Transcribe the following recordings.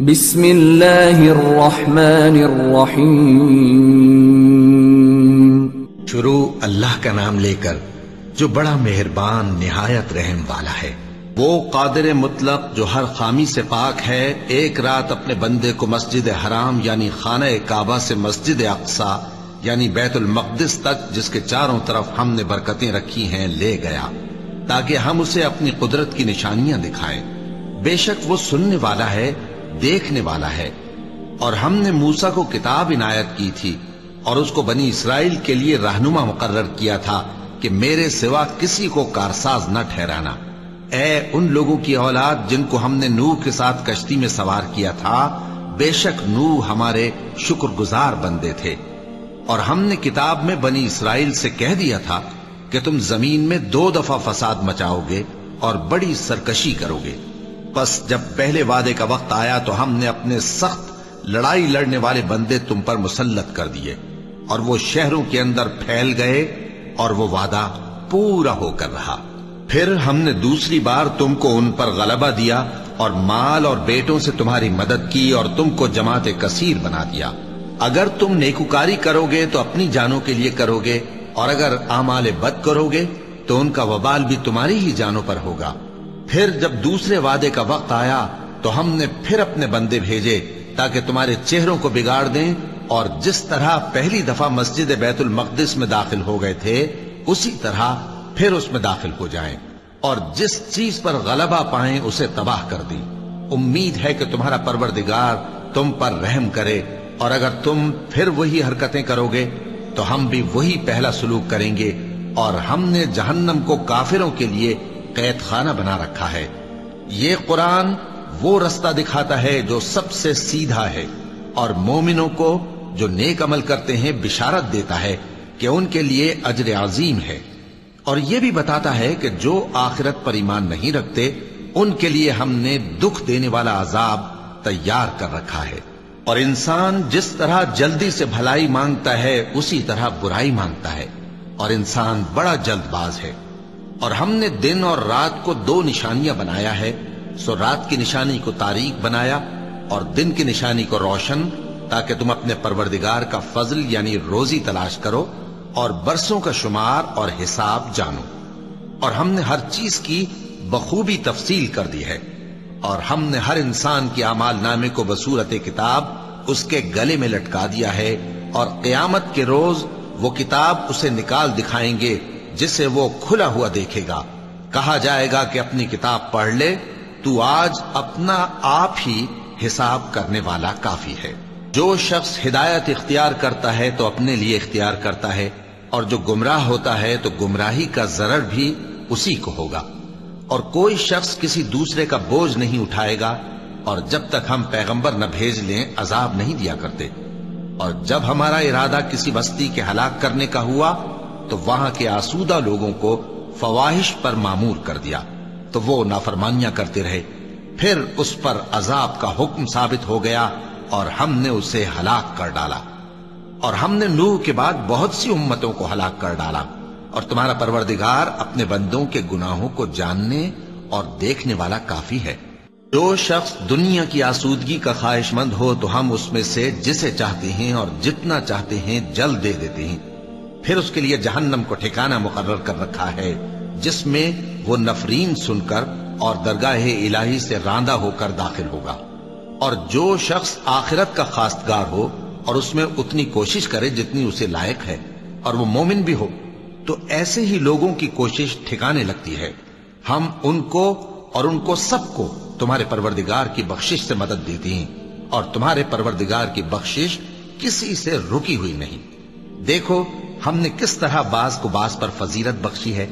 بسم اللہ الرحمن الرحیم۔ شروع اللہ کا نام لے کر جو بڑا مہربان نہایت رحم والا ہے۔ وہ قادر مطلق جو ہر خامی سے پاک ہے، ایک رات اپنے بندے کو مسجد حرام یعنی خانہ کعبہ سے مسجد اقصی یعنی بیت المقدس تک، جس کے چاروں طرف ہم نے برکتیں رکھی ہیں، لے گیا تاکہ ہم اسے اپنی قدرت کی نشانیاں دکھائیں۔ بے شک وہ سننے والا ہے، دیکھنے والا ہے۔ اور ہم نے موسیٰ کو کتاب عنایت کی تھی اور اس کو بنی اسرائیل کے لیے رہنما مقرر کیا تھا کہ میرے سوا کسی کو کارساز نہ ٹھہرانا۔ اے ان لوگوں کی اولاد جن کو ہم نے نوح کے ساتھ کشتی میں سوار کیا تھا، بے شک نوح ہمارے شکر گزار بندے تھے۔ اور ہم نے کتاب میں بنی اسرائیل سے کہہ دیا تھا کہ تم زمین میں 2 دفعہ فساد مچاؤ گے اور بڑی سرکشی کرو گے۔ پس جب پہلے وعدے کا وقت آیا تو ہم نے اپنے سخت لڑائی لڑنے والے بندے تم پر مسلط کر دیے، اور وہ شہروں کے اندر پھیل گئے، اور وہ وعدہ پورا ہو کر رہا۔ پھر ہم نے دوسری بار تم کو ان پر غلبہ دیا اور مال اور بیٹوں سے تمہاری مدد کی اور تم کو جماعت کثیر بنا دیا۔ اگر تم نیکوکاری کرو گے تو اپنی جانوں کے لیے کرو گے، اور اگر اعمال بد کرو گے تو ان کا وبال بھی تمہاری ہی جانوں پر ہوگا۔ پھر جب دوسرے وعدے کا وقت آیا تو ہم نے پھر اپنے بندے بھیجے تاکہ تمہارے چہروں کو بگاڑ دیں، اور جس طرح پہلی دفعہ مسجد بیت المقدس میں داخل ہو گئے تھے اسی طرح پھر اس میں داخل ہو جائیں، اور جس چیز پر غلبہ پائیں اسے تباہ کر دیں۔ امید ہے کہ تمہارا پروردگار تم پر رحم کرے، اور اگر تم پھر وہی حرکتیں کرو گے تو ہم بھی وہی پہلا سلوک کریں گے، اور ہم نے جہنم کو کافروں کے لیے قید خانہ بنا رکھا ہے۔ یہ قرآن وہ رستہ دکھاتا ہے جو سب سے سیدھا ہے، اور مومنوں کو جو نیک عمل کرتے ہیں بشارت دیتا ہے کہ ان کے لیے اجر عظیم ہے، اور یہ بھی بتاتا ہے کہ جو آخرت پر ایمان نہیں رکھتے ان کے لیے ہم نے دکھ دینے والا عذاب تیار کر رکھا ہے۔ اور انسان جس طرح جلدی سے بھلائی مانگتا ہے اسی طرح برائی مانگتا ہے، اور انسان بڑا جلد باز ہے۔ اور ہم نے دن اور رات کو 2 نشانیاں بنایا ہے، سو رات کی نشانی کو تاریک بنایا اور دن کی نشانی کو روشن، تاکہ تم اپنے پروردگار کا فضل یعنی روزی تلاش کرو اور برسوں کا شمار اور حساب جانو۔ اور ہم نے ہر چیز کی بخوبی تفصیل کر دی ہے، اور ہم نے ہر انسان کے اعمال نامے کو بصورت کتاب اس کے گلے میں لٹکا دیا ہے، اور قیامت کے روز وہ کتاب اسے نکال دکھائیں گے جسے وہ کھلا ہوا دیکھے گا۔ کہا جائے گا کہ اپنی کتاب پڑھ لے، تو آج اپنا آپ ہی حساب کرنے والا کافی ہے۔ جو شخص ہدایت اختیار کرتا ہے تو اپنے لیے اختیار کرتا ہے، اور جو گمراہ ہوتا ہے تو گمراہی کا ضرر بھی اسی کو ہوگا۔ اور کوئی شخص کسی دوسرے کا بوجھ نہیں اٹھائے گا، اور جب تک ہم پیغمبر نہ بھیج لیں عذاب نہیں دیا کرتے۔ اور جب ہمارا ارادہ کسی بستی کے ہلاک کرنے کا ہوا تو وہاں کے آسودہ لوگوں کو فواحش پر مامور کر دیا، تو وہ نافرمانیاں کرتے رہے۔ پھر اس پر عذاب کا حکم ثابت ہو گیا اور ہم نے اسے ہلاک کر ڈالا۔ اور ہم نے نوح کے بعد بہت سی امتوں کو ہلاک کر ڈالا، اور تمہارا پروردگار اپنے بندوں کے گناہوں کو جاننے اور دیکھنے والا کافی ہے۔ جو شخص دنیا کی آسودگی کا خواہش مند ہو تو ہم اس میں سے جسے چاہتے ہیں اور جتنا چاہتے ہیں جلد دے دیتے ہیں۔ پھر اس کے لیے جہنم کو ٹھکانہ مقرر کر رکھا ہے، جس میں وہ نفرین سن کر اور درگاہ الہی سے راندہ ہو کر داخل ہوگا۔ اور جو شخص آخرت کا خواستگار ہو اور اس میں اتنی کوشش کرے جتنی اسے لائق ہے، اور وہ مومن بھی ہو، تو ایسے ہی لوگوں کی کوشش ٹھکانے لگتی ہے۔ ہم ان کو اور ان کو سب کو تمہارے پروردگار کی بخشش سے مدد دیتی ہیں، اور تمہارے پروردگار کی بخشش کسی سے رکی ہوئی نہیں۔ دیکھو ہم نے کس طرح بعض کو بعض پر فضیلت بخشی ہے،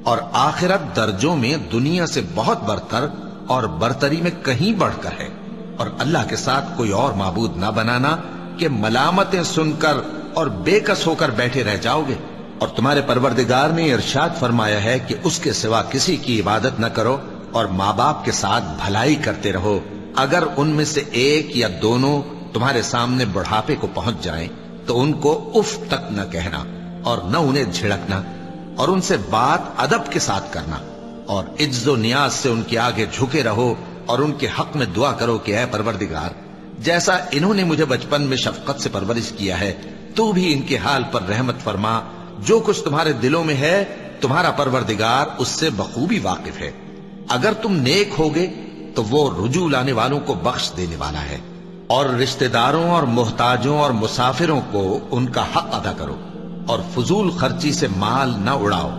اور آخرت درجوں میں دنیا سے بہت برتر اور برتری میں کہیں بڑھ کر ہے۔ اور اللہ کے ساتھ کوئی اور معبود نہ بنانا کہ ملامتیں سن کر اور بے کس ہو کر بیٹھے رہ جاؤ گے۔ اور تمہارے پروردگار نے ارشاد فرمایا ہے کہ اس کے سوا کسی کی عبادت نہ کرو، اور ماں باپ کے ساتھ بھلائی کرتے رہو۔ اگر ان میں سے ایک یا دونوں تمہارے سامنے بڑھاپے کو پہنچ جائیں تو ان کو اف تک نہ کہنا، اور نہ انہیں جھڑکنا، اور ان سے بات ادب کے ساتھ کرنا، اور عجز و نیاز سے ان کے آگے جھکے رہو، اور ان کے حق میں دعا کرو کہ اے پروردگار، جیسا انہوں نے مجھے بچپن میں شفقت سے پرورش کیا ہے، تو بھی ان کے حال پر رحمت فرما۔ جو کچھ تمہارے دلوں میں ہے تمہارا پروردگار اس سے بخوبی واقف ہے۔ اگر تم نیک ہوگے تو وہ رجوع لانے والوں کو بخش دینے والا ہے۔ اور رشتہ داروں اور محتاجوں اور مسافروں کو ان کا حق ادا کرو، اور فضول خرچی سے مال نہ اڑاؤ،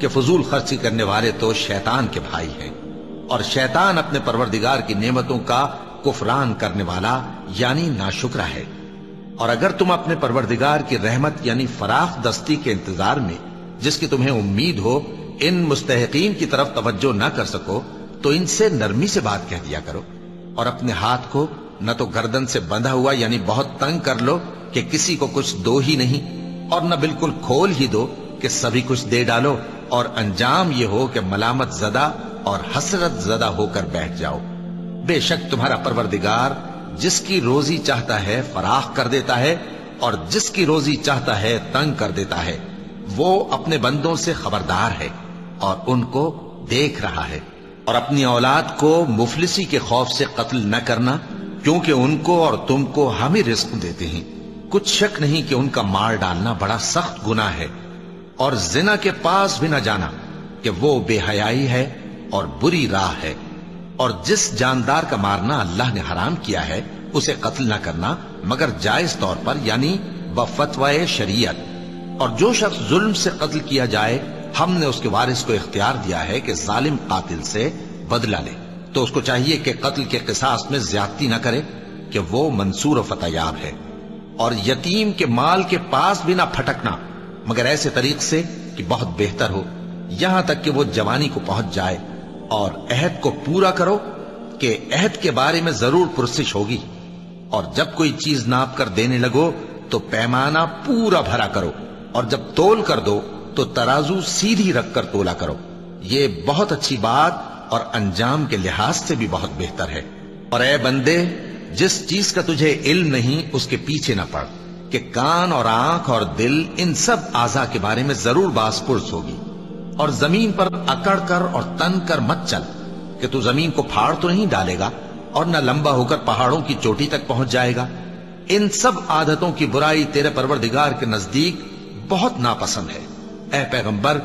کہ فضول خرچی کرنے والے تو شیطان کے بھائی ہیں، اور شیطان اپنے پروردگار کی نعمتوں کا کفران کرنے والا یعنی ناشکرا ہے۔ اور اگر تم اپنے پروردگار کی رحمت یعنی فراخ دستی کے انتظار میں، جس کی تمہیں امید ہو، ان مستحقین کی طرف توجہ نہ کر سکو تو ان سے نرمی سے بات کہہ دیا کرو، اور اپنے ہاتھ کو نہ تو گردن سے بندھا ہوا یعنی بہت تنگ کر لو کہ کسی کو کچھ دو ہی نہیں، اور نہ بالکل کھول ہی دو کہ سبھی کچھ دے ڈالو، اور انجام یہ ہو کہ ملامت زدہ اور حسرت زدہ ہو کر بیٹھ جاؤ۔ بے شک تمہارا پروردگار جس کی روزی چاہتا ہے فراخ کر دیتا ہے، اور جس کی روزی چاہتا ہے تنگ کر دیتا ہے۔ وہ اپنے بندوں سے خبردار ہے اور ان کو دیکھ رہا ہے۔ اور اپنی اولاد کو مفلسی کے خوف سے قتل نہ کرنا، کیونکہ ان کو اور تم کو ہم ہی رزق دیتے ہیں۔ کچھ شک نہیں کہ ان کا مار ڈالنا بڑا سخت گناہ ہے۔ اور زنا کے پاس بھی نہ جانا، کہ وہ بے حیائی ہے اور بری راہ ہے۔ اور جس جاندار کا مارنا اللہ نے حرام کیا ہے اسے قتل نہ کرنا مگر جائز طور پر یعنی بفتوائے شریعت۔ اور جو شخص ظلم سے قتل کیا جائے ہم نے اس کے وارث کو اختیار دیا ہے کہ ظالم قاتل سے بدلہ لے، تو اس کو چاہیے کہ قتل کے قصاص میں زیادتی نہ کرے، کہ وہ منصور و فتح یاب ہے۔ اور یتیم کے مال کے پاس بھی نہ پھٹکنا مگر ایسے طریق سے کہ بہت بہتر ہو، یہاں تک کہ وہ جوانی کو پہنچ جائے۔ اور عہد کو پورا کرو کہ عہد کے بارے میں ضرور پرسش ہوگی۔ اور جب کوئی چیز ناپ کر دینے لگو تو پیمانہ پورا بھرا کرو، اور جب تول کر دو تو ترازو سیدھی رکھ کر تولا کرو۔ یہ بہت اچھی بات اور انجام کے لحاظ سے بھی بہت بہتر ہے۔ اور اے بندے، جس چیز کا تجھے علم نہیں اس کے پیچھے نہ پڑ، کہ کان اور آنکھ اور دل ان سب اعضاء کے بارے میں ضرور باز پرس ہوگی۔ اور زمین پر اکڑ کر اور تن کر مت چل، کہ تو زمین کو پھاڑ تو نہیں ڈالے گا اور نہ لمبا ہو کر پہاڑوں کی چوٹی تک پہنچ جائے گا۔ ان سب عادتوں کی برائی تیرے پروردگار کے نزدیک بہت ناپسند ہے۔ اے پیغمبر،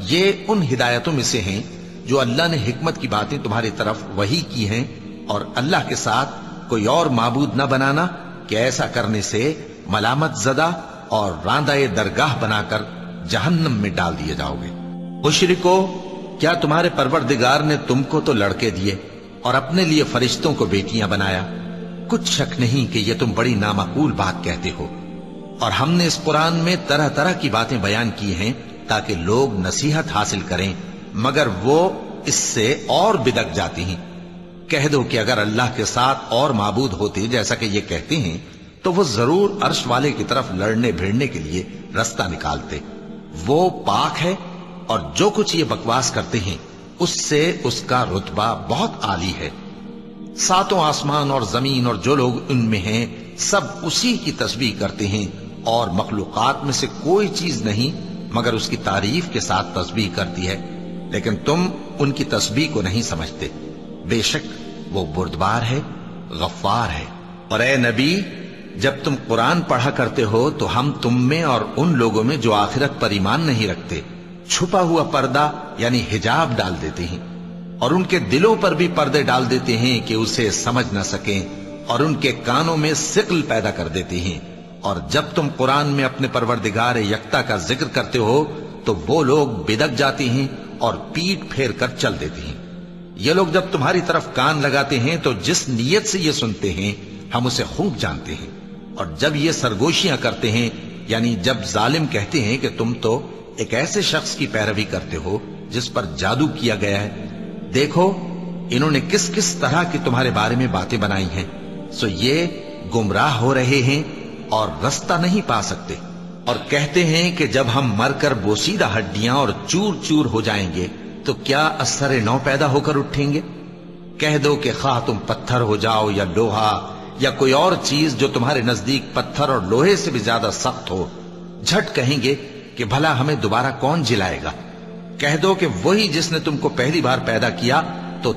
یہ ان ہدایتوں میں سے ہیں جو اللہ نے حکمت کی باتیں تمہاری طرف وحی کی ہیں، اور اللہ کے ساتھ کوئی اور معبود نہ بنانا، کہ ایسا کرنے سے ملامت زدہ اور راندہ درگاہ بنا کر جہنم میں ڈال دیے جاؤ گے۔ مشرکو، کیا تمہارے پروردگار نے تم کو تو لڑکے دیے اور اپنے لیے فرشتوں کو بیٹیاں بنایا؟ کچھ شک نہیں کہ یہ تم بڑی نامعقول بات کہتے ہو۔ اور ہم نے اس قرآن میں طرح طرح کی باتیں بیان کی ہیں تاکہ لوگ نصیحت حاصل کریں، مگر وہ اس سے اور بدک جاتی ہیں۔ کہہ دو کہ اگر اللہ کے ساتھ اور معبود ہوتے جیسا کہ یہ کہتے ہیں تو وہ ضرور عرش والے کی طرف لڑنے بھیڑنے کے لیے رستہ نکالتے۔ وہ پاک ہے اور جو کچھ یہ بکواس کرتے ہیں اس سے اس کا رتبہ بہت عالی ہے۔ ساتوں آسمان اور زمین اور جو لوگ ان میں ہیں سب اسی کی تسبیح کرتے ہیں، اور مخلوقات میں سے کوئی چیز نہیں مگر اس کی تعریف کے ساتھ تسبیح کرتی ہے، لیکن تم ان کی تسبیح کو نہیں سمجھتے۔ بے شک وہ بردبار ہے، غفار ہے۔ اور اے نبی، جب تم قرآن پڑھا کرتے ہو تو ہم تم میں اور ان لوگوں میں جو آخرت پر ایمان نہیں رکھتے چھپا ہوا پردہ یعنی حجاب ڈال دیتے ہیں، اور ان کے دلوں پر بھی پردے ڈال دیتے ہیں کہ اسے سمجھ نہ سکیں، اور ان کے کانوں میں ثقل پیدا کر دیتے ہیں۔ اور جب تم قرآن میں اپنے پروردگار یکتا کا ذکر کرتے ہو تو وہ لوگ بدک جاتے ہیں اور پیٹ پھیر کر چل دیتے ہیں۔ یہ لوگ جب تمہاری طرف کان لگاتے ہیں تو جس نیت سے یہ سنتے ہیں ہم اسے خوب جانتے ہیں، اور جب یہ سرگوشیاں کرتے ہیں یعنی جب ظالم کہتے ہیں کہ تم تو ایک ایسے شخص کی پیروی کرتے ہو جس پر جادو کیا گیا ہے، دیکھو انہوں نے کس کس طرح کی تمہارے بارے میں باتیں بنائی ہیں، سو یہ گمراہ ہو رہے ہیں اور رستہ نہیں پا سکتے۔ اور کہتے ہیں کہ جب ہم مر کر بوسیدہ ہڈیاں اور چور چور ہو جائیں گے تو کیا اثر نو پیدا ہو کر اٹھیں گے؟ کہہ دو کہ خواہ تم پتھر ہو جاؤ یا لوہا یا کوئی اور چیز جو تمہارے نزدیک پتھر اور لوہے سے بھی زیادہ سخت ہو، جھٹ کہیں گے کہ بھلا ہمیں دوبارہ کون جلائے گا؟ کہہ دو کہ وہی جس نے تم کو پہلی بار پیدا کیا تو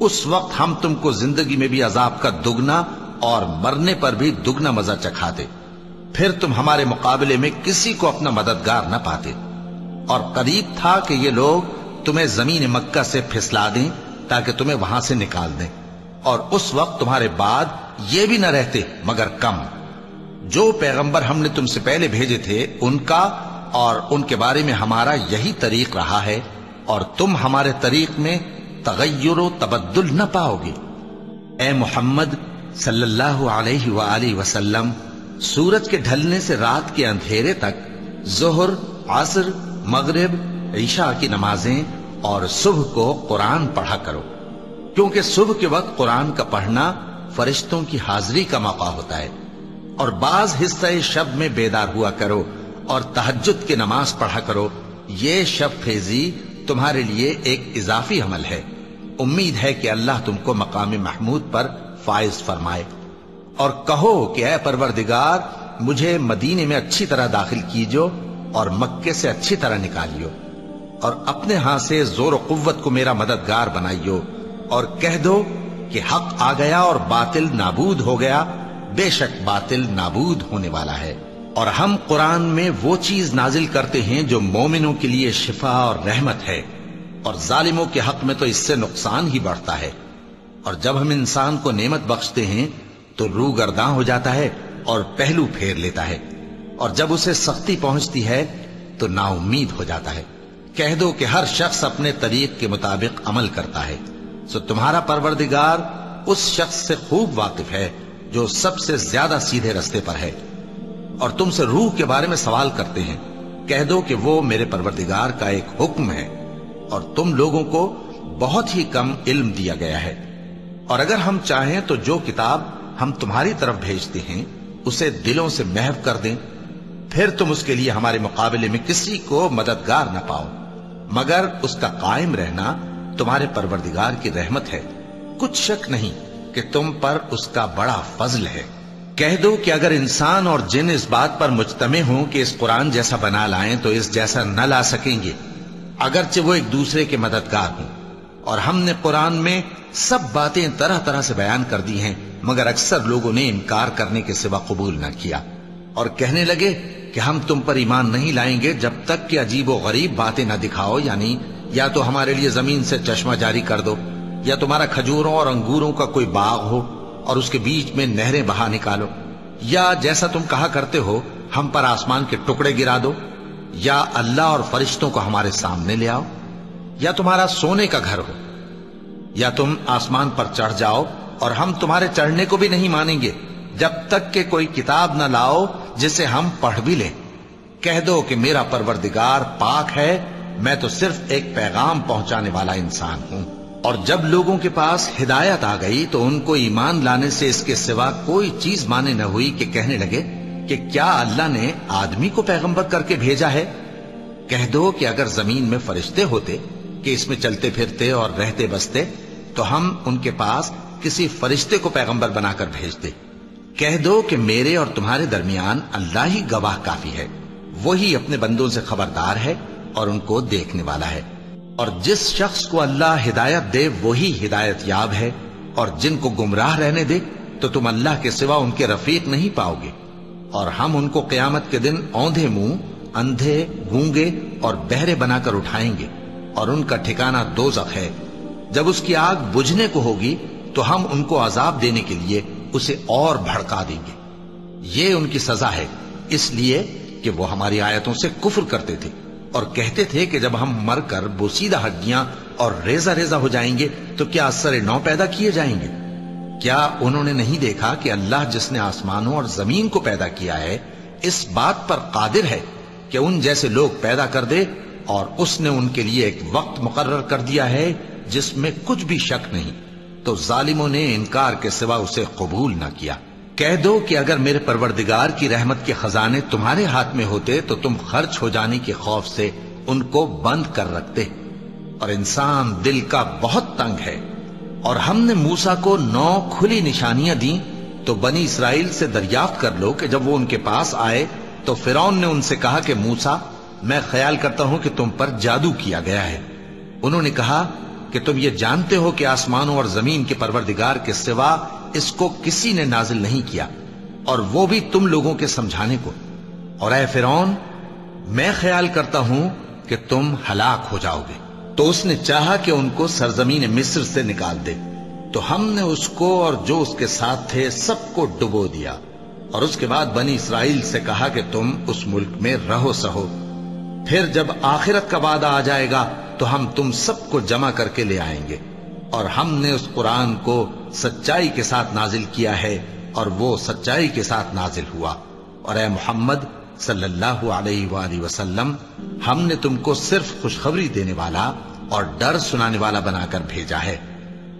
اس وقت ہم تم کو زندگی میں بھی عذاب کا دگنا اور مرنے پر بھی دگنا مزہ چکھاتے، پھر تم ہمارے مقابلے میں کسی کو اپنا مددگار نہ پاتے، اور قریب تھا کہ یہ لوگ تمہیں زمین مکہ سے پھسلا دیں تاکہ تمہیں وہاں سے نکال دیں، اور اس وقت تمہارے بعد یہ بھی نہ رہتے مگر کم۔ جو پیغمبر ہم نے تم سے پہلے بھیجے تھے ان کا اور ان کے بارے میں ہمارا یہی طریق رہا ہے، اور تم ہمارے طریق میں تغیر و تبدل نہ پاؤ گے۔ اے محمد صلی اللہ علیہ وآلہ وسلم، سورج کے ڈھلنے سے رات کے اندھیرے تک ظہر، عصر، مغرب، عشاء کی نمازیں اور صبح کو قرآن پڑھا کرو، کیونکہ صبح کے وقت قرآن کا پڑھنا فرشتوں کی حاضری کا موقع ہوتا ہے، اور بعض حصہ شب میں بیدار ہوا کرو اور تہجد کی نماز پڑھا کرو، یہ شب خیزی تمہارے لیے ایک اضافی عمل ہے۔ امید ہے کہ اللہ تم کو مقام محمود پر فائز فرمائے۔ اور کہو کہ اے پروردگار، مجھے مدینے میں اچھی طرح داخل کیجو اور مکے سے اچھی طرح نکالیو، اور اپنے ہاں سے زور و قوت کو میرا مددگار بنائیو، اور کہہ دو کہ حق آ گیا اور باطل نابود ہو گیا، بے شک باطل نابود ہونے والا ہے۔ اور ہم قرآن میں وہ چیز نازل کرتے ہیں جو مومنوں کے لیے شفا اور رحمت ہے، اور ظالموں کے حق میں تو اس سے نقصان ہی بڑھتا ہے۔ اور جب ہم انسان کو نعمت بخشتے ہیں تو روح گرداں ہو جاتا ہے اور پہلو پھیر لیتا ہے، اور جب اسے سختی پہنچتی ہے تو نا امید ہو جاتا ہے۔ کہہ دو کہ ہر شخص اپنے طریق کے مطابق عمل کرتا ہے، سو تمہارا پروردگار اس شخص سے خوب واقف ہے جو سب سے زیادہ سیدھے رستے پر ہے۔ اور تم سے روح کے بارے میں سوال کرتے ہیں، کہہ دو کہ وہ میرے پروردگار کا ایک حکم ہے، اور تم لوگوں کو بہت ہی کم علم دیا گیا ہے۔ اور اگر ہم چاہیں تو جو کتاب ہم تمہاری طرف بھیجتے ہیں اسے دلوں سے محو کر دیں، پھر تم اس کے لیے ہمارے مقابلے میں کسی کو مددگار نہ پاؤ، مگر اس کا قائم رہنا تمہارے پروردگار کی رحمت ہے، کچھ شک نہیں کہ تم پر اس کا بڑا فضل ہے۔ کہہ دو کہ اگر انسان اور جن اس بات پر مجتمع ہوں کہ اس قرآن جیسا بنا لائیں تو اس جیسا نہ لا سکیں گے، اگرچہ وہ ایک دوسرے کے مددگار ہوں۔ اور ہم نے قرآن میں سب باتیں طرح طرح سے بیان کر دی ہیں، مگر اکثر لوگوں نے انکار کرنے کے سوا قبول نہ کیا، اور کہنے لگے کہ ہم تم پر ایمان نہیں لائیں گے جب تک کہ عجیب و غریب باتیں نہ دکھاؤ، یعنی یا تو ہمارے لیے زمین سے چشمہ جاری کر دو، یا تمہارا کھجوروں اور انگوروں کا کوئی باغ ہو اور اس کے بیچ میں نہریں بہا نکالو، یا جیسا تم کہا کرتے ہو ہم پر آسمان کے ٹکڑے گرا دو، یا اللہ اور فرشتوں کو ہمارے سامنے لے آؤ، یا تمہارا سونے کا گھر ہو، یا تم آسمان پر چڑھ جاؤ، اور ہم تمہارے چڑھنے کو بھی نہیں مانیں گے جب تک کہ کوئی کتاب نہ لاؤ جسے ہم پڑھ بھی لیں۔ کہہ دو کہ میرا پروردگار پاک ہے، میں تو صرف ایک پیغام پہنچانے والا انسان ہوں۔ اور جب لوگوں کے پاس ہدایت آ گئی تو ان کو ایمان لانے سے اس کے سوا کوئی چیز مانے نہ ہوئی کہ کہنے لگے کہ کیا اللہ نے آدمی کو پیغمبر کر کے بھیجا ہے؟ کہہ دو کہ اگر زمین میں فرشتے ہوتے کہ اس میں چلتے پھرتے اور رہتے بستے تو ہم ان کے پاس کسی فرشتے کو پیغمبر بنا کر بھیجتے۔ کہہ دو کہ میرے اور تمہارے درمیان اللہ ہی گواہ کافی ہے، وہی اپنے بندوں سے خبردار ہے اور ان کو دیکھنے والا ہے۔ اور جس شخص کو اللہ ہدایت دے وہی ہدایت یاب ہے، اور جن کو گمراہ رہنے دے تو تم اللہ کے سوا ان کے رفیق نہیں پاؤ گے۔ اور ہم ان کو قیامت کے دن اوندھے منہ، اندھے، گونگے اور بہرے بنا کر اٹھائیں گے، اور ان کا ٹھکانہ دوزخ ہے۔ جب اس کی آگ بجھنے کو ہوگی تو ہم ان کو عذاب دینے کے لیے اسے اور بھڑکا دیں گے۔ یہ ان کی سزا ہے، اس لیے کہ وہ ہماری آیتوں سے کفر کرتے تھے اور کہتے تھے کہ جب ہم مر کر بوسیدہ ہڈیاں اور ریزہ ریزہ ہو جائیں گے تو کیا اثر نو پیدا کیے جائیں گے؟ کیا انہوں نے نہیں دیکھا کہ اللہ جس نے آسمانوں اور زمین کو پیدا کیا ہے اس بات پر قادر ہے کہ ان جیسے لوگ پیدا کر دے، اور اس نے ان کے لیے ایک وقت مقرر کر دیا ہے جس میں کچھ بھی شک نہیں، تو ظالموں نے انکار کے سوا اسے قبول نہ کیا۔ کہہ دو کہ اگر میرے پروردگار کی رحمت کے خزانے تمہارے ہاتھ میں ہوتے تو تم خرچ ہو جانے کے خوف سے ان کو بند کر رکھتے، اور انسان دل کا بہت تنگ ہے۔ اور ہم نے موسیٰ کو 9 کھلی نشانیاں دیں تو بنی اسرائیل سے دریافت کر لو کہ جب وہ ان کے پاس آئے تو فرعون نے ان سے کہا کہ موسیٰ، میں خیال کرتا ہوں کہ تم پر جادو کیا گیا ہے۔ انہوں نے کہا کہ تم یہ جانتے ہو کہ آسمانوں اور زمین کے پروردگار کے سوا اس کو کسی نے نازل نہیں کیا، اور وہ بھی تم لوگوں کے سمجھانے کو۔ اور اے فرعون، میں خیال کرتا ہوں کہ تم ہلاک ہو جاؤ گے۔ تو اس نے چاہا کہ ان کو سرزمین مصر سے نکال دے، تو ہم نے اس کو اور جو اس کے ساتھ تھے سب کو ڈبو دیا، اور اس کے بعد بنی اسرائیل سے کہا کہ تم اس ملک میں رہو سہو، پھر جب آخرت کا وعدہ آ جائے گا تو ہم تم سب کو جمع کر کے لے آئیں گے۔ اور ہم نے اس قرآن کو سچائی کے ساتھ نازل کیا ہے، اور وہ سچائی کے ساتھ نازل ہوا۔ اور اے محمد صلی اللہ علیہ وآلہ وسلم، ہم نے تم کو صرف خوشخبری دینے والا اور ڈر سنانے والا بنا کر بھیجا ہے،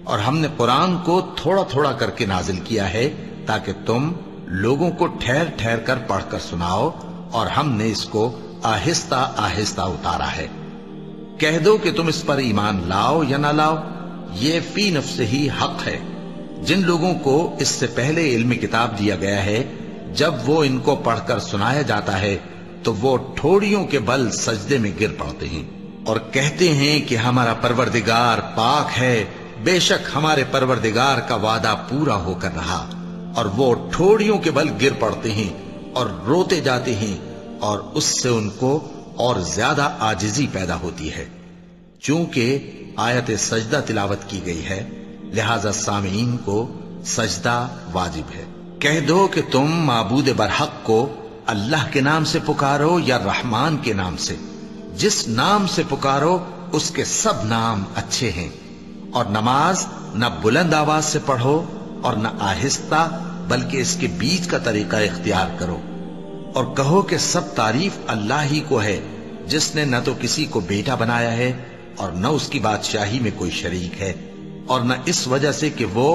اور ہم نے قرآن کو تھوڑا تھوڑا کر کے نازل کیا ہے تاکہ تم لوگوں کو ٹھہر ٹھہر کر پڑھ کر سناؤ، اور ہم نے اس کو آہستہ آہستہ اتارا ہے۔ کہہ دو کہ تم اس پر ایمان لاؤ یا نہ لاؤ، یہ فی نفس ہی حق ہے۔ جن لوگوں کو اس سے پہلے علم کتاب دیا گیا ہے، جب وہ ان کو پڑھ کر سنایا جاتا ہے تو وہ ٹھوڑیوں کے بل سجدے میں گر پڑتے ہیں اور کہتے ہیں کہ ہمارا پروردگار پاک ہے، بے شک ہمارے پروردگار کا وعدہ پورا ہو کر رہا۔ اور وہ ٹھوڑیوں کے بل گر پڑتے ہیں اور روتے جاتے ہیں، اور اس سے ان کو اور زیادہ عاجزی پیدا ہوتی ہے۔ چونکہ آیت سجدہ تلاوت کی گئی ہے، لہذا سامعین کو سجدہ واجب ہے۔ کہہ دو کہ تم معبود برحق کو اللہ کے نام سے پکارو یا رحمان کے نام سے، جس نام سے پکارو اس کے سب نام اچھے ہیں، اور نماز نہ بلند آواز سے پڑھو اور نہ آہستہ، بلکہ اس کے بیچ کا طریقہ اختیار کرو، اور کہو کہ سب تعریف اللہ ہی کو ہے، جس نے نہ تو کسی کو بیٹا بنایا ہے اور نہ اس کی بادشاہی میں کوئی شریک ہے، اور نہ اس وجہ سے کہ وہ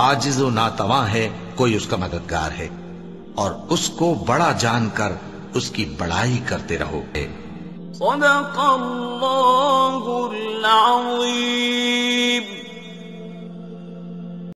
عاجز و ناتواں ہے کوئی اس کا مددگار ہے، اور اس کو بڑا جان کر اس کی بڑائی کرتے رہو۔ صدق اللہ العظیم۔